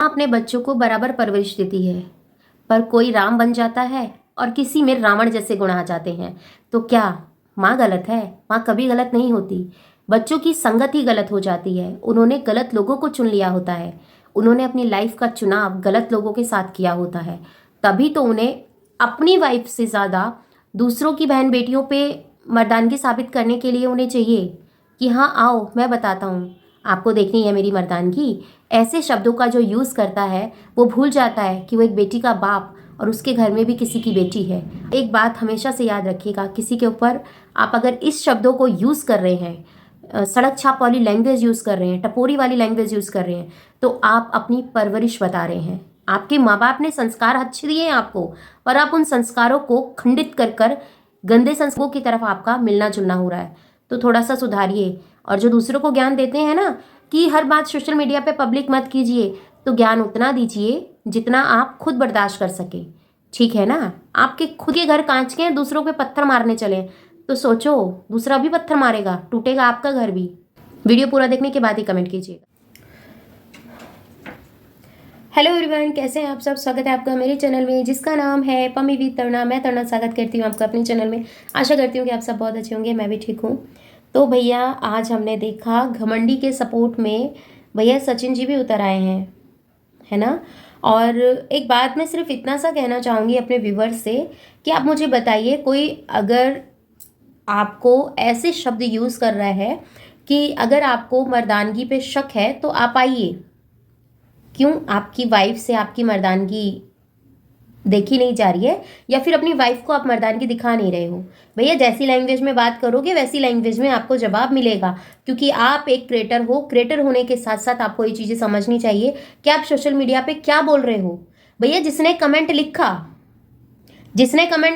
अपने बच्चों को बराबर परवरिश देती है, पर कोई राम बन जाता है और किसी में रावण जैसे गुण आ जाते हैं। तो क्या माँ गलत है? माँ कभी गलत नहीं होती। बच्चों की संगत ही गलत हो जाती है। उन्होंने गलत लोगों को चुन लिया होता है। उन्होंने अपनी लाइफ का चुनाव गलत लोगों के साथ किया होता है। तभी तो उन्हें अपनी वाइफ से ज़्यादा दूसरों की बहन बेटियों पे मर्दानगी साबित करने के लिए उन्हें चाहिए कि हाँ आओ मैं बताता हूँ, आपको देखनी है मेरी मर्दानगी। ऐसे शब्दों का जो यूज़ करता है वो भूल जाता है कि वो एक बेटी का बाप और उसके घर में भी किसी की बेटी है। एक बात हमेशा से याद रखिएगा, किसी के ऊपर आप अगर इस शब्दों को यूज़ कर रहे हैं, सड़क छाप वाली लैंग्वेज यूज़ कर रहे हैं, टपोरी वाली लैंग्वेज यूज़ कर रहे हैं, तो आप अपनी परवरिश बता रहे हैं। आपके माँ बाप ने संस्कार अच्छे दिए हैं आपको, पर आप उन संस्कारों को खंडित कर कर गंदे संस्कारों की तरफ आपका मिलना जुलना हो रहा है। तो थोड़ा सा सुधारिए। और जो दूसरों को ज्ञान देते हैं ना कि हर बात सोशल मीडिया पे पब्लिक मत कीजिए, तो ज्ञान उतना दीजिए जितना आप खुद बर्दाश्त कर सके। ठीक है ना? आपके खुद के घर कांच के हैं, दूसरों पे पत्थर मारने चले तो सोचो दूसरा भी पत्थर मारेगा, टूटेगा आपका घर भी। वीडियो पूरा देखने के बाद ही कमेंट कीजिएगा। हेलो एवरीवन, कैसे हैं आप सब? स्वागत है आपका मेरे चैनल में जिसका नाम है पमी विद तरुणा। मैं तरुणा स्वागत करती हूँ आपका अपने चैनल में। आशा करती हूँ कि आप सब बहुत अच्छे होंगे, मैं भी ठीक हूँ। तो भैया आज हमने देखा घमंडी के सपोर्ट में भैया सचिन जी भी उतर आए हैं, है ना। और एक बात मैं सिर्फ इतना सा कहना चाहूँगी अपने व्यूवर्स से कि आप मुझे बताइए, कोई अगर आपको ऐसे शब्द यूज़ कर रहा है कि अगर आपको मर्दानगी पे शक है तो आप आइए। क्यों आपकी वाइफ से आपकी मर्दानगी देखी नहीं जा रही है, या फिर अपनी वाइफ को आप मर्दानगी दिखा नहीं रहे हो? भैया जैसी लैंग्वेज में बात करोगे वैसी लैंग्वेज में आपको जवाब मिलेगा, क्योंकि आप एक क्रिएटर हो। क्रिएटर होने के साथ साथ आपको ये चीज़ें समझनी चाहिए कि आप सोशल मीडिया पे क्या बोल रहे हो। भैया जिसने कमेंट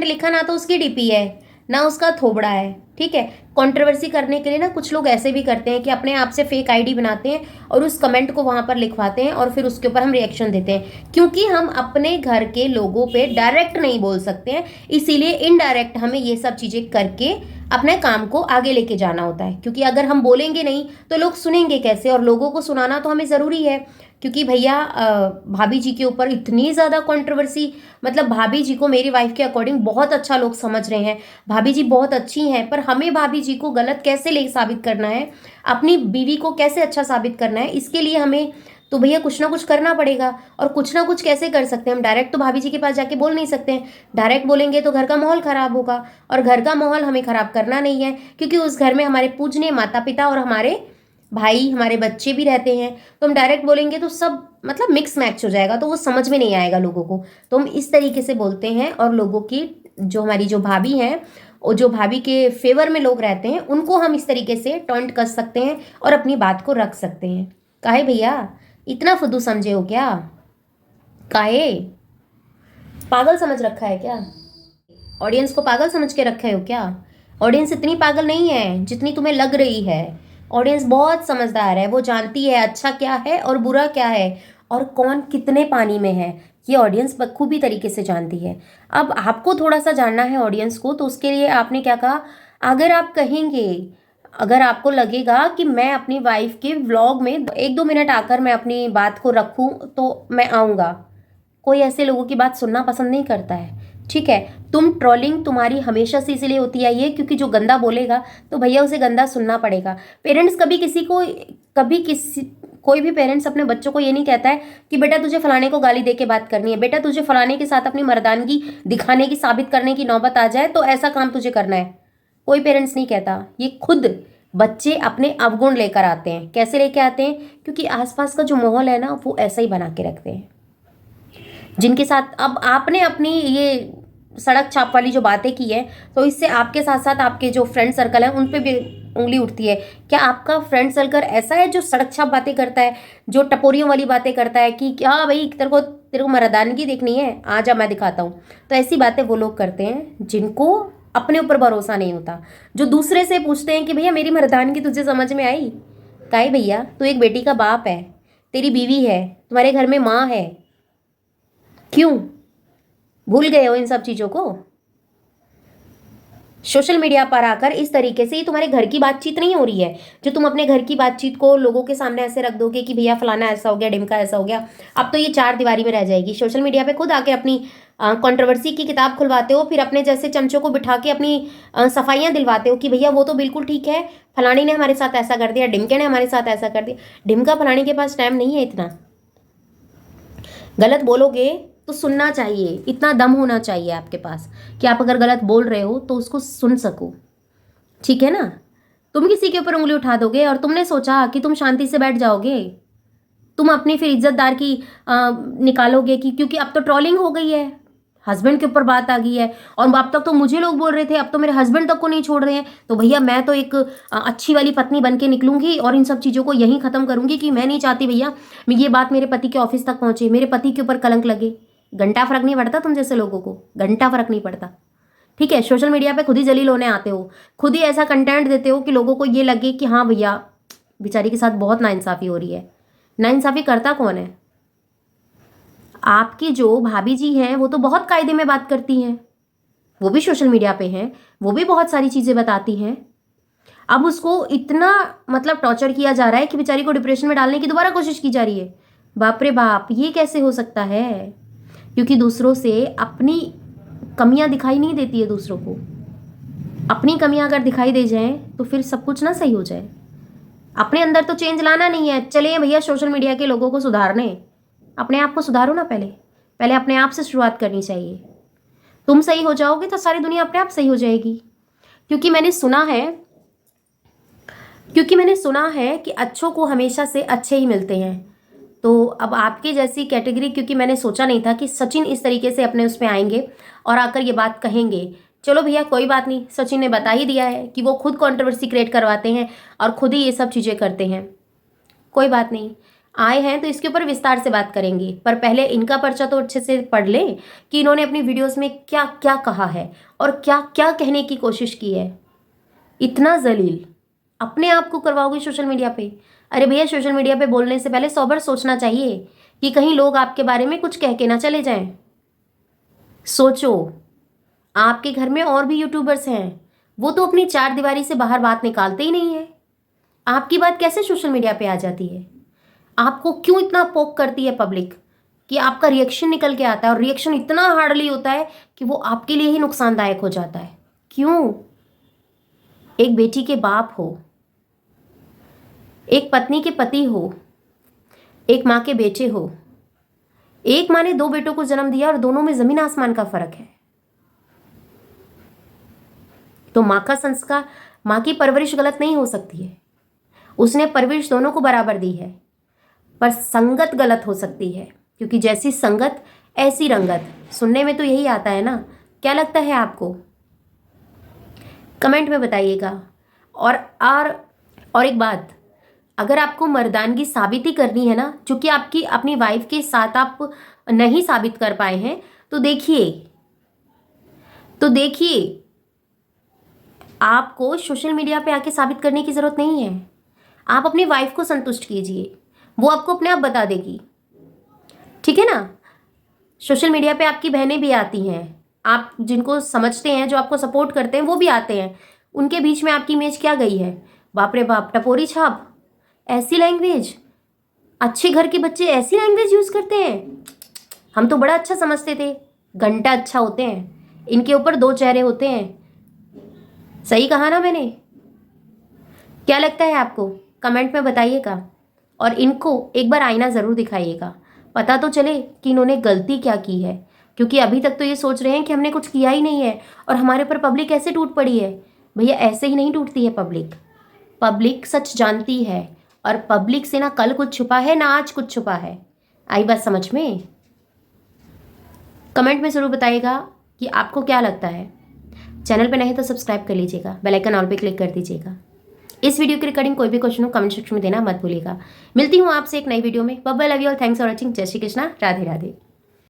लिखा ना तो उसकी डीपी है ना उसका थोबड़ा है, ठीक है। कंट्रोवर्सी करने के लिए ना कुछ लोग ऐसे भी करते हैं कि अपने आप से फेक आईडी बनाते हैं और उस कमेंट को वहां पर लिखवाते हैं और फिर उसके ऊपर हम रिएक्शन देते हैं, क्योंकि हम अपने घर के लोगों पे डायरेक्ट नहीं बोल सकते हैं, इसीलिए इनडायरेक्ट हमें ये सब चीजें करके अपने काम को आगे लेके जाना होता है। क्योंकि अगर हम बोलेंगे नहीं तो लोग सुनेंगे कैसे, और लोगों को सुनाना तो हमें ज़रूरी है। क्योंकि भैया भाभी जी के ऊपर इतनी ज़्यादा कंट्रोवर्सी, मतलब भाभी जी को मेरी वाइफ के अकॉर्डिंग बहुत अच्छा लोग समझ रहे हैं, भाभी जी बहुत अच्छी हैं, पर हमें भाभी जी को गलत कैसे ले साबित करना है, अपनी बीवी को कैसे अच्छा साबित करना है, इसके लिए हमें तो भैया कुछ ना कुछ करना पड़ेगा। और कुछ ना कुछ कैसे कर सकते हैं हम? डायरेक्ट तो भाभी जी के पास जाके बोल नहीं सकते हैं। डायरेक्ट बोलेंगे तो घर का माहौल खराब होगा, और घर का माहौल हमें खराब करना नहीं है, क्योंकि उस घर में हमारे पूजनीय माता पिता और हमारे भाई हमारे बच्चे भी रहते हैं। तो हम डायरेक्ट बोलेंगे तो सब मतलब मिक्स मैच हो जाएगा, तो वो समझ में नहीं आएगा लोगों को। तो हम इस तरीके से बोलते हैं, और लोगों की जो हमारी जो भाभी हैं और जो भाभी के फेवर में लोग रहते हैं उनको हम इस तरीके से टॉन्ट कर सकते हैं और अपनी बात को रख सकते हैं। काहे भैया इतना फुद्दू समझे हो क्या? काहे पागल समझ रखा है क्या? ऑडियंस को पागल समझ के रखे हो क्या? ऑडियंस इतनी पागल नहीं है जितनी तुम्हें लग रही है। ऑडियंस बहुत समझदार है, वो जानती है अच्छा क्या है और बुरा क्या है, और कौन कितने पानी में है, ये ऑडियंस बखूबी तरीके से जानती है। अब आपको थोड़ा सा जानना है ऑडियंस को, तो उसके लिए आपने क्या कहा, अगर आप कहेंगे, अगर आपको लगेगा कि मैं अपनी वाइफ के व्लॉग में 1-2 मिनट आकर मैं अपनी बात को रखूं तो मैं आऊँगा। कोई ऐसे लोगों की बात सुनना पसंद नहीं करता है, ठीक है। तुम ट्रोलिंग तुम्हारी हमेशा से इसलिए होती आई है क्योंकि जो गंदा बोलेगा तो भैया उसे गंदा सुनना पड़ेगा। पेरेंट्स कभी किसी कोई भी पेरेंट्स अपने बच्चों को ये नहीं कहता है कि बेटा तुझे फलाने को गाली दे के बात करनी है, बेटा तुझे फलाने के साथ अपनी मर्दानगी दिखाने की साबित करने की नौबत आ जाए तो ऐसा काम तुझे करना है। कोई पेरेंट्स नहीं कहता, ये खुद बच्चे अपने अवगुण लेकर आते हैं। कैसे लेके आते हैं? क्योंकि आसपास का जो माहौल है ना वो ऐसा ही बना के रखते हैं, जिनके साथ अब आपने अपनी ये सड़क छाप वाली जो बातें की है, तो इससे आपके साथ साथ आपके जो फ्रेंड सर्कल है उन पे भी उंगली उठती है। क्या आपका फ्रेंड सर्कल ऐसा है जो सड़क छाप बातें करता है, जो टपोरियों वाली बातें करता है कि क्या भाई तेरे को मर्दानगी देखनी है, आ जा मैं दिखाता हूँ? तो ऐसी बातें वो लोग करते हैं जिनको अपने ऊपर भरोसा नहीं होता, जो दूसरे से पूछते हैं कि भैया मेरी मर्दानगी तुझे समझ में आई? काहे भैया, तू एक बेटी का बाप है, तेरी बीवी है, तुम्हारे घर में माँ है, क्यों भूल गए हो इन सब चीज़ों को? सोशल मीडिया पर आकर इस तरीके से ये तुम्हारे घर की बातचीत नहीं हो रही है, जो तुम अपने घर की बातचीत को लोगों के सामने ऐसे रख दोगे कि भैया फलाना ऐसा हो गया, ढिमका ऐसा हो गया। अब तो ये चार दीवारी में रह जाएगी। सोशल मीडिया पे खुद आके अपनी कंट्रोवर्सी की किताब खुलवाते हो, फिर अपने जैसे चमचों को बिठा के अपनी सफाइयाँ दिलवाते हो कि भैया वो तो बिल्कुल ठीक है, फलानी ने हमारे साथ ऐसा कर दिया, ढिमके ने हमारे साथ ऐसा कर दिया। ढिमका फलानी के पास टाइम नहीं है इतना। गलत बोलोगे तो सुनना चाहिए, इतना दम होना चाहिए आपके पास कि आप अगर गलत बोल रहे हो तो उसको सुन सको, ठीक है ना। तुम किसी के ऊपर उंगली उठा दोगे और तुमने सोचा कि तुम शांति से बैठ जाओगे, तुम अपनी फिर इज्जतदार की निकालोगे कि क्योंकि अब तो ट्रोलिंग हो गई है, हस्बैंड के ऊपर बात आ गई है, और अब तक तो मुझे लोग बोल रहे थे, अब तो मेरे हस्बैंड तक को नहीं छोड़ रहे हैं, तो भैया मैं तो एक अच्छी वाली पत्नी बन के निकलूंगी और इन सब चीज़ों को यहीं ख़त्म करूंगी कि मैं नहीं चाहती भैया ये बात मेरे पति के ऑफिस तक पहुंचे, मेरे पति के ऊपर कलंक लगे। घंटा फर्क नहीं पड़ता तुम जैसे लोगों को, घंटा फर्क नहीं पड़ता, ठीक है। सोशल मीडिया पे खुद ही जलील होने आते हो, खुद ही ऐसा कंटेंट देते हो कि लोगों को ये लगे कि हाँ भैया बेचारी के साथ बहुत नाइंसाफ़ी हो रही है। नाइंसाफ़ी करता कौन है? आपकी जो भाभी जी हैं वो तो बहुत कायदे में बात करती हैं, वो भी सोशल मीडिया पे हैं, वो भी बहुत सारी चीज़ें बताती हैं। अब उसको इतना मतलब टॉर्चर किया जा रहा है कि बेचारी को डिप्रेशन में डालने की दोबारा कोशिश की जा रही है। बाप रे बाप, ये कैसे हो सकता है? क्योंकि दूसरों से अपनी कमियां दिखाई नहीं देती है दूसरों को। अपनी कमियां अगर दिखाई दे जाएं तो फिर सब कुछ ना सही हो जाए। अपने अंदर तो चेंज लाना नहीं है, चलिए भैया सोशल मीडिया के लोगों को सुधारने, अपने आप को सुधारो ना। पहले अपने आप से शुरुआत करनी चाहिए। तुम सही हो जाओगे तो सारी दुनिया अपने आप सही हो जाएगी। क्योंकि मैंने सुना है कि अच्छों को हमेशा से अच्छे ही मिलते हैं। तो अब आपके जैसी कैटेगरी, क्योंकि मैंने सोचा नहीं था कि सचिन इस तरीके से अपने उसमें आएंगे और आकर ये बात कहेंगे। चलो भैया कोई बात नहीं, सचिन ने बता ही दिया है कि वो खुद कंट्रोवर्सी क्रिएट करवाते हैं और खुद ही ये सब चीज़ें करते हैं। कोई बात नहीं, आए हैं तो इसके ऊपर विस्तार से बात करेंगे, पर पहले इनका पर्चा तो अच्छे से पढ़ लें कि इन्होंने अपनी वीडियोस में क्या क्या कहा है और क्या क्या कहने की कोशिश की है। इतना जलील अपने आप को करवाओगे सोशल मीडिया पे? अरे भैया सोशल मीडिया पे बोलने से पहले 100 बार सोचना चाहिए कि कहीं लोग आपके बारे में कुछ कह के ना चले जाएं। सोचो, आपके घर में और भी यूट्यूबर्स हैं, वो तो अपनी चार दीवारी से बाहर बात निकालते ही नहीं है। आपकी बात कैसे सोशल मीडिया पे आ जाती है? आपको क्यों इतना पोक करती है पब्लिक कि आपका रिएक्शन निकल के आता है, और रिएक्शन इतना हार्डली होता है कि वो आपके लिए ही नुकसानदायक हो जाता है। क्यों? एक बेटी के बाप हो, एक पत्नी के पति हो, एक माँ के बेटे हो। एक माँ ने 2 बेटों को जन्म दिया और दोनों में जमीन आसमान का फर्क है। तो माँ का संस्कार, माँ की परवरिश गलत नहीं हो सकती है, उसने परवरिश दोनों को बराबर दी है, पर संगत गलत हो सकती है, क्योंकि जैसी संगत ऐसी रंगत। सुनने में तो यही आता है ना, क्या लगता है आपको? कमेंट में बताइएगा। और एक बात, अगर आपको मर्दानगी साबित ही करनी है ना, जो कि आपकी अपनी वाइफ के साथ आप नहीं साबित कर पाए हैं, तो देखिए आपको सोशल मीडिया पे आके साबित करने की ज़रूरत नहीं है। आप अपनी वाइफ को संतुष्ट कीजिए, वो आपको अपने आप बता देगी, ठीक है ना। सोशल मीडिया पे आपकी बहनें भी आती हैं, आप जिनको समझते हैं, जो आपको सपोर्ट करते हैं, वो भी आते हैं। उनके बीच में आपकी इमेज क्या गई है? बाप रे बाप, टपोरी छाप, ऐसी लैंग्वेज, अच्छे घर के बच्चे ऐसी लैंग्वेज यूज़ करते हैं। हम तो बड़ा अच्छा समझते थे, घंटा अच्छा होते हैं, इनके ऊपर 2 चेहरे होते हैं। सही कहा ना मैंने? क्या लगता है आपको? कमेंट में बताइएगा, और इनको एक बार आईना ज़रूर दिखाइएगा, पता तो चले कि इन्होंने गलती क्या की है। क्योंकि अभी तक तो ये सोच रहे हैं कि हमने कुछ किया ही नहीं है और हमारे ऊपर पब्लिक ऐसे टूट पड़ी है। भैया ऐसे ही नहीं टूटती है पब्लिक सच जानती है, और पब्लिक से ना कल कुछ छुपा है ना आज कुछ छुपा है। आई बात समझ में? कमेंट में ज़रूर बताइएगा कि आपको क्या लगता है। चैनल पे नहीं तो सब्सक्राइब कर लीजिएगा, बेल आइकन ऑल पे क्लिक कर दीजिएगा। इस वीडियो के रिगार्डिंग कोई भी क्वेश्चन हो कमेंट सेक्शन में देना मत भूलिएगा। मिलती हूँ आपसे एक नई वीडियो में। Bye bye, love you all, thanks for watching. जय श्री कृष्णा, राधे राधे।